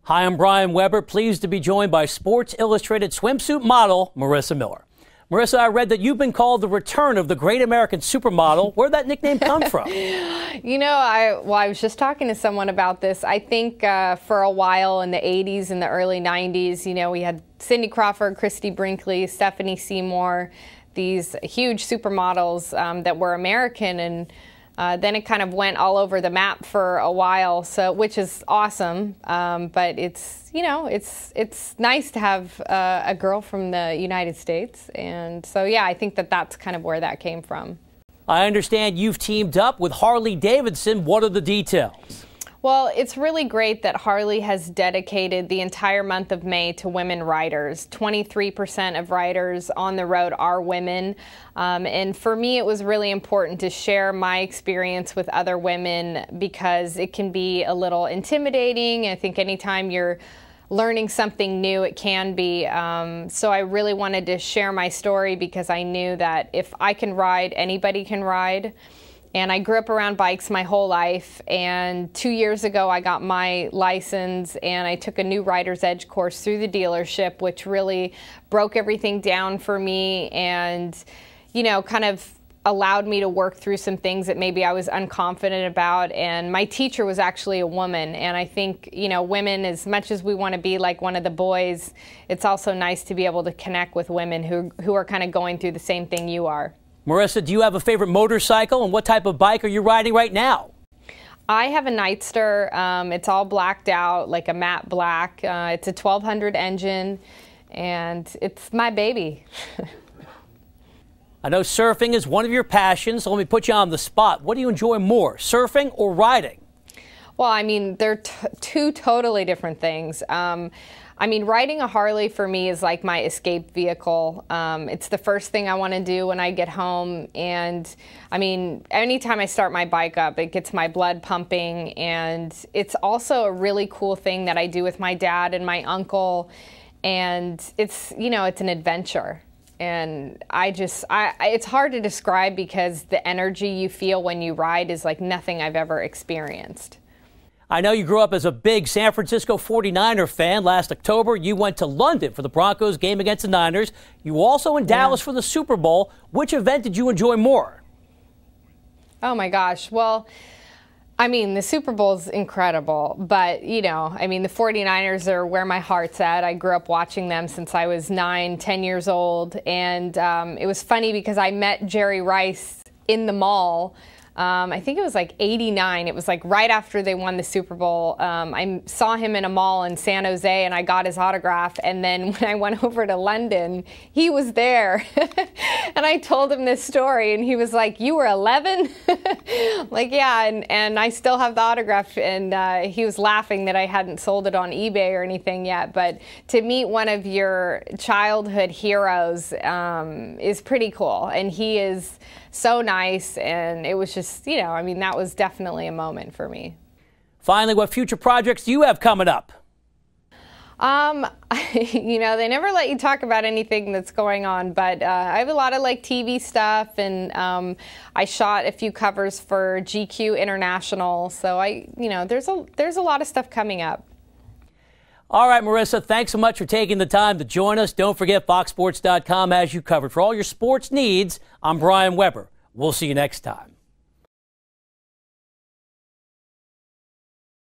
Hi, I'm Brian Weber, pleased to be joined by Sports Illustrated swimsuit model Marisa Miller. Marisa, I read that you've been called the return of the great American Supermodel. Where'd that nickname come from? You know, I was just talking to someone about this. I think for a while in the 80s and the early 90s, you know, we had Cindy Crawford, Christy Brinkley, Stephanie Seymour, these huge supermodels that were American, and then it kind of went all over the map for a while, so which is awesome. But it's, you know, it's nice to have a girl from the United States, and so yeah, I think that that's kind of where that came from. I understand you've teamed up with Harley-Davidson. What are the details? Well, it's really great that Harley has dedicated the entire month of May to women riders. 23% of riders on the road are women. And for me, it was really important to share my experience with other women because it can be a little intimidating. I think anytime you're learning something new, it can be. So I really wanted to share my story because I knew that if I can ride, anybody can ride. And I grew up around bikes my whole life, and 2 years ago I got my license and I took a new Rider's Edge course through the dealership, which really broke everything down for me and, you know, kind of allowed me to work through some things that maybe I was unconfident about. And my teacher was actually a woman, and I think, you know, women, as much as we want to be like one of the boys, it's also nice to be able to connect with women who are kind of going through the same thing you are. Marisa, do you have a favorite motorcycle, and what type of bike are you riding right now? I have a Nightster. It's all blacked out, like a matte black. It's a 1200 engine, and it's my baby. I know surfing is one of your passions, so let me put you on the spot. What do you enjoy more, surfing or riding? Well, I mean, they're two totally different things. I mean, riding a Harley for me is like my escape vehicle. It's the first thing I want to do when I get home. And I mean, anytime I start my bike up, it gets my blood pumping. And it's also a really cool thing that I do with my dad and my uncle. And it's, you know, it's an adventure. And it's hard to describe because the energy you feel when you ride is like nothing I've ever experienced. I know you grew up as a big San Francisco 49er fan. Last October, you went to London for the Broncos game against the Niners. You were also in Dallas for the Super Bowl. Which event did you enjoy more? Oh, my gosh. Well, I mean, the Super Bowl's incredible. But, you know, I mean, the 49ers are where my heart's at. I grew up watching them since I was 9, 10 years old. And it was funny because I met Jerry Rice in the mall. I think it was like '89. It was like right after they won the Super Bowl. I saw him in a mall in San Jose and I got his autograph. And then when I went over to London, he was there. And I told him this story and he was like, "You were 11?" Like, yeah, and I still have the autograph. And he was laughing that I hadn't sold it on eBay or anything yet. But to meet one of your childhood heroes is pretty cool. And he is so nice, and it was just, you know, I mean, that was definitely a moment for me. Finally, what future projects do you have coming up? You know, they never let you talk about anything that's going on, but I have a lot of like TV stuff, and I shot a few covers for GQ International, so you know, there's a lot of stuff coming up. All right, Marisa, thanks so much for taking the time to join us. Don't forget, FoxSports.com has you covered. For all your sports needs, I'm Brian Weber. We'll see you next time.